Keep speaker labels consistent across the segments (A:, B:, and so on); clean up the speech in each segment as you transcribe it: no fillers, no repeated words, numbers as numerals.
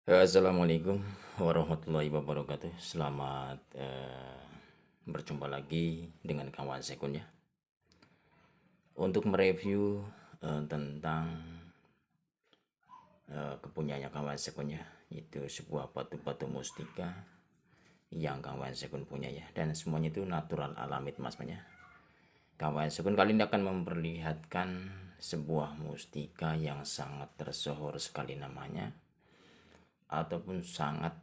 A: Assalamualaikum warahmatullahi wabarakatuh. Selamat berjumpa lagi dengan kawan sekun ya. Untuk mereview tentang kepunyaannya kawan sekun ya, itu sebuah batu-batu mustika yang kawan sekun punya ya, dan semuanya itu natural alami mas ya. Kawan sekun kali ini akan memperlihatkan sebuah mustika yang sangat tersohor sekali namanya, ataupun sangat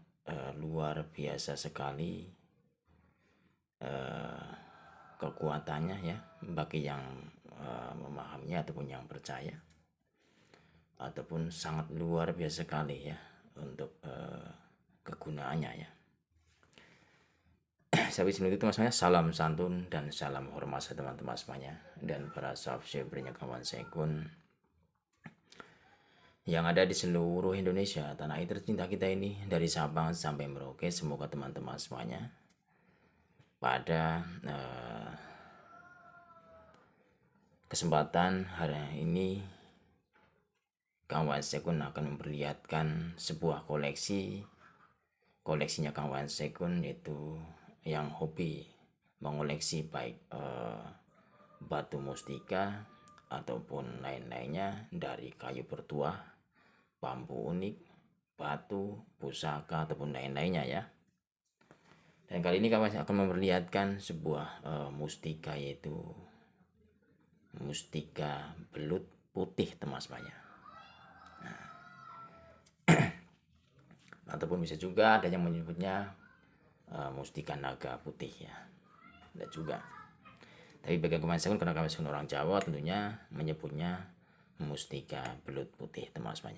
A: luar biasa sekali kekuatannya ya, bagi yang memahaminya ataupun yang percaya, ataupun sangat luar biasa sekali ya untuk kegunaannya ya. Tapi sebelum itu teman-teman, salam santun dan salam hormat teman-teman semuanya dan para subscribernya kawan sekun yang ada di seluruh Indonesia, tanah air tercinta kita ini, dari Sabang sampai Merauke. Semoga teman-teman semuanya pada kesempatan hari ini kawan sekun akan memperlihatkan sebuah koleksinya kawan sekun, yaitu yang hobi mengoleksi baik batu mustika ataupun lain-lainnya dari kayu bertuah, bambu unik, batu, pusaka ataupun lain-lainnya ya. Dan kali ini kawan akan memperlihatkan sebuah mustika, yaitu mustika belut putih teman-teman. Ataupun bisa juga ada yang menyebutnya mustika naga putih ya, ada juga. Tapi bagi kawan sekun, karena kawan sekun orang Jawa, tentunya menyebutnya mustika belut putih teman-teman.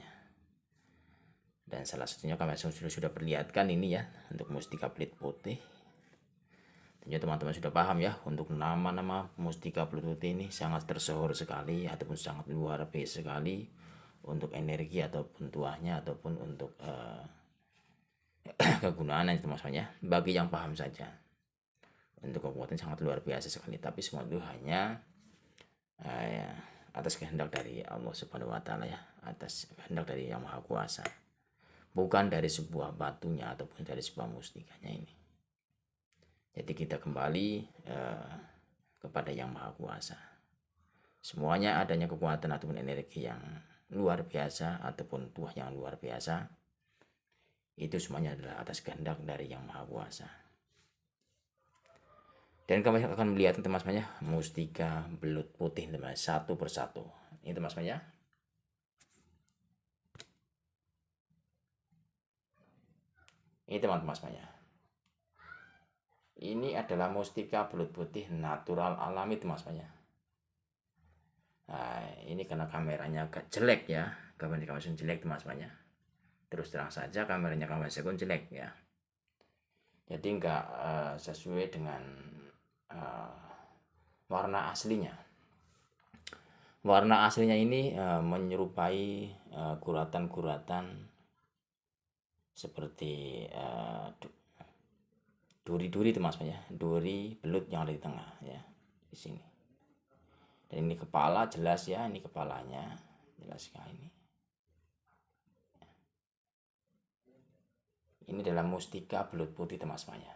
A: Dan salah satunya kawan sekun sudah perlihatkan ini ya, untuk mustika belut putih. Tentunya teman-teman sudah paham ya, untuk nama-nama mustika belut putih ini sangat tersohor sekali ataupun sangat luar biasa sekali untuk energi ataupun tuahnya ataupun untuk kegunaannya teman-teman ya, bagi yang paham saja. Untuk kekuatan sangat luar biasa sekali, tapi semua itu hanya ya, atas kehendak dari Allah Subhanahu wa taala ya, atas kehendak dari Yang Maha Kuasa. Bukan dari sebuah batunya ataupun dari sebuah mustikanya ini. Jadi kita kembali kepada Yang Maha Kuasa. Semuanya adanya kekuatan ataupun energi yang luar biasa ataupun tuah yang luar biasa, itu semuanya adalah atas kehendak dari Yang Maha Kuasa. Dan kami akan melihat teman-teman mustika belut putih teman, satu persatu. Ini teman-teman ya. Ini teman-teman semuanya. Ini adalah mustika belut putih natural alami teman-teman ya. Nah, ini karena kameranya agak jelek ya, gambar di kawasan jelek teman-teman ya. Terus terang saja kameranya kawan sekun jelek ya. Jadi enggak sesuai dengan warna aslinya. Warna aslinya ini menyerupai guratan-guratan seperti duri-duri teman-teman ya, duri belut yang ada di tengah ya, di sini. Dan ini kepala jelas ya, ini kepalanya jelas sekali ini. Ini adalah mustika belut putih teman-teman ya.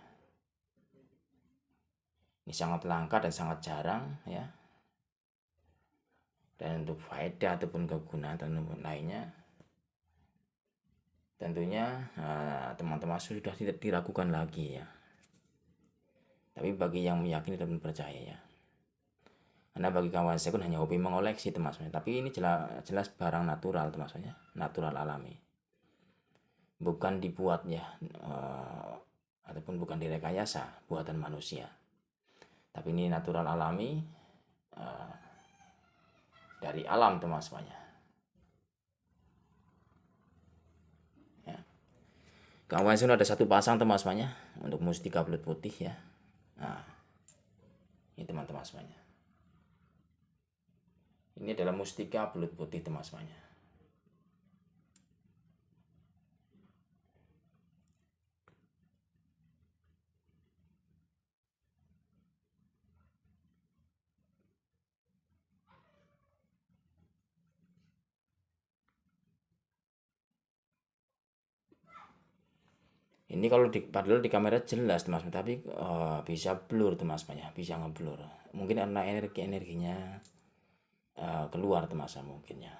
A: Ini sangat langka dan sangat jarang ya. Dan untuk faedah ataupun kegunaan ataupun lainnya, tentunya teman-teman sudah tidak diragukan lagi ya. Tapi bagi yang meyakini dan percaya ya. Karena bagi kawan sekun hanya hobi mengoleksi teman-teman. Tapi ini jelas barang natural teman-teman ya, natural alami. Bukan dibuat ya, ataupun bukan direkayasa buatan manusia. Tapi ini natural alami dari alam teman-teman. Ya. Kawan sekun ada satu pasang teman-teman untuk mustika belut putih ya. Nah, ini teman-teman semuanya. Ini adalah mustika belut putih teman-teman. Ini kalau padahal di kamera jelas teman-teman, tapi bisa blur teman-teman ya, bisa ngeblur. Mungkin karena energinya keluar teman-teman mungkin ya.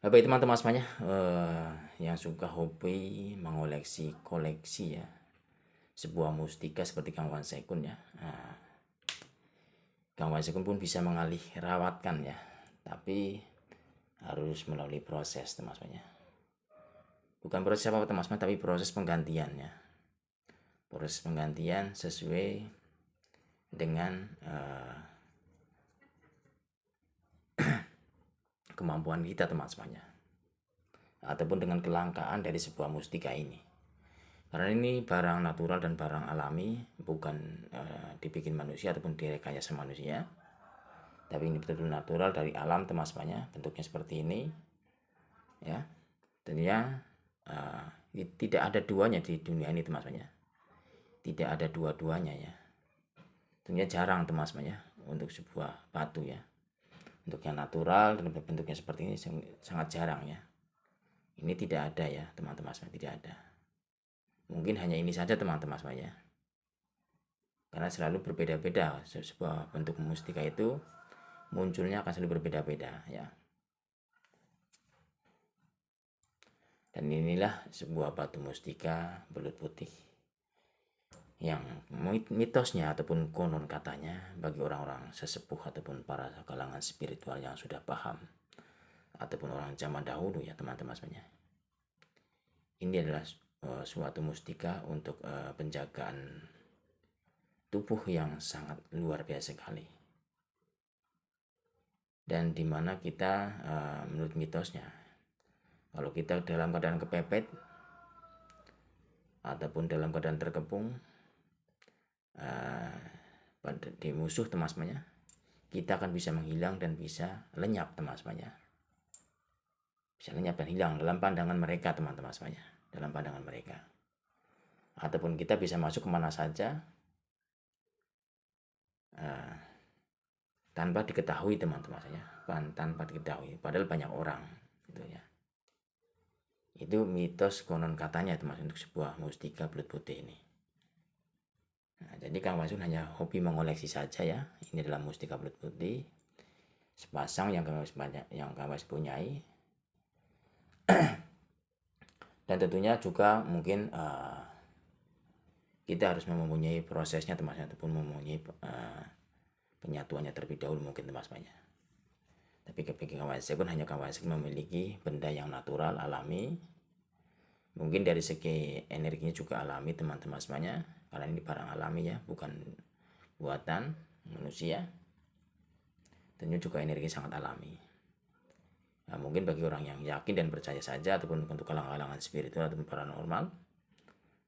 A: Baik teman-teman semuanya, yang suka hobi koleksi ya sebuah mustika seperti Kang Wan Sekun ya. Kang Wan Sekun pun bisa mengalih rawatkan ya, tapi harus melalui proses teman-teman ya. Bukan proses apa teman-teman, tapi proses penggantian ya. Proses penggantian sesuai dengan kemampuan kita teman-teman ya, ataupun dengan kelangkaan dari sebuah mustika ini. Karena ini barang natural dan barang alami, bukan dibikin manusia ataupun direkayasa manusia, tapi ini betul-betul natural dari alam teman-teman ya. Bentuknya seperti ini ya. Tentunya tidak ada duanya di dunia ini teman-teman ya. Tidak ada dua-duanya ya. Tentunya jarang teman-teman ya untuk sebuah batu ya. Bentuknya natural dan bentuknya seperti ini sangat jarang ya. Ini tidak ada ya teman-teman, tidak ada. Mungkin hanya ini saja teman-teman ya. Karena selalu berbeda-beda, sebuah bentuk mustika itu munculnya akan selalu berbeda-beda ya. Dan inilah sebuah batu mustika belut putih yang mitosnya ataupun konon katanya bagi orang-orang sesepuh ataupun para kalangan spiritual yang sudah paham ataupun orang zaman dahulu ya teman-teman semuanya. Ini adalah suatu mustika untuk penjagaan tubuh yang sangat luar biasa sekali. Dan dimana kita menurut mitosnya, kalau kita dalam keadaan kepepet ataupun dalam keadaan terkepung di musuh teman-temannya, kita akan bisa menghilang dan bisa lenyap teman-temannya. Bisa lenyap dan hilang dalam pandangan mereka teman-teman semuanya, dalam pandangan mereka. Ataupun kita bisa masuk kemana saja tanpa diketahui teman-teman saya, tanpa diketahui, padahal banyak orang gitu ya. Itu mitos konon katanya teman untuk sebuah mustika belut putih ini. Nah, jadi Kang Wasun hanya hobi mengoleksi saja ya. Ini adalah mustika belut putih sepasang yang Kang Wasun punyai. Dan tentunya juga mungkin kita harus mempunyai prosesnya teman-teman, ataupun mempunyai penyatuannya terlebih dahulu mungkin teman-temannya. Tapi bagi Kang Wasun hanya Kang Wasun memiliki benda yang natural, alami. Mungkin dari segi energinya juga alami teman-teman semuanya, karena ini barang alami ya, bukan buatan manusia. Tentunya juga energi sangat alami. Nah, mungkin bagi orang yang yakin dan percaya saja, ataupun untuk kalangan spiritual ataupun paranormal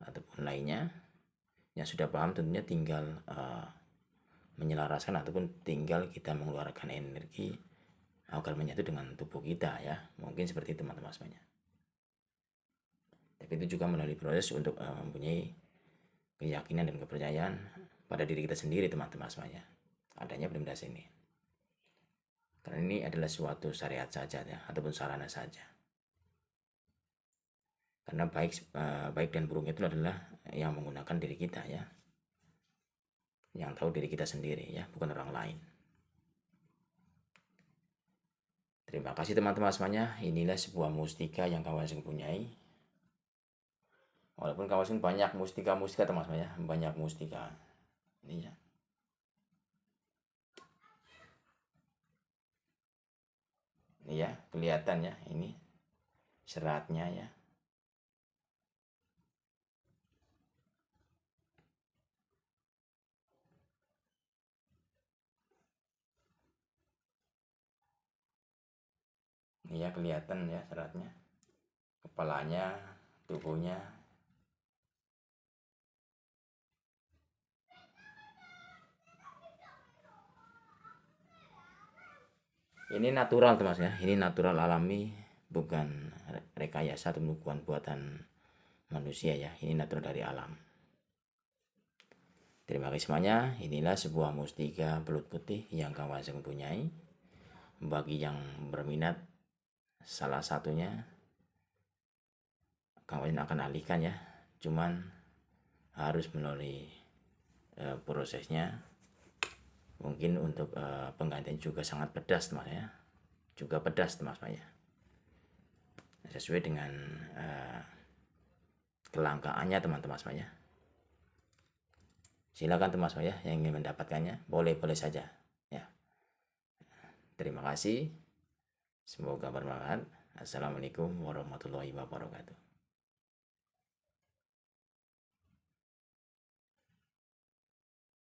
A: ataupun lainnya yang sudah paham, tentunya tinggal menyelaraskan ataupun tinggal kita mengeluarkan energi agar menyatu dengan tubuh kita ya. Mungkin seperti teman-teman semuanya. Tapi itu juga melalui proses untuk mempunyai keyakinan dan kepercayaan pada diri kita sendiri teman-teman semuanya. Adanya benda sini. Karena ini adalah suatu syariat saja ya, ataupun sarana saja. Karena baik dan buruk itu adalah yang menggunakan diri kita ya. Yang tahu diri kita sendiri ya, bukan orang lain. Terima kasih teman-teman semuanya. Inilah sebuah mustika yang kawan saya punyai. Walaupun kawasan banyak mustika teman-teman ya, banyak mustika ini ya. Ini ya, kelihatan ya, ini seratnya ya. Ini ya, kelihatan ya seratnya. Kepalanya, tubuhnya. Ini natural teman-teman ya, ini natural alami, bukan rekayasa atau bukan buatan manusia ya, ini natural dari alam. Terima kasih semuanya. Inilah sebuah mustika belut putih yang kawan saya punyai. Bagi yang berminat, salah satunya Kang Udin akan alihkan ya, cuman harus melalui prosesnya. Mungkin untuk penggantian juga sangat pedas teman ya, juga pedas teman ya, sesuai dengan kelangkaannya teman-teman ya. Silakan teman ya yang ingin mendapatkannya, boleh saja ya. Terima kasih, semoga bermanfaat. Assalamualaikum warahmatullahi wabarakatuh.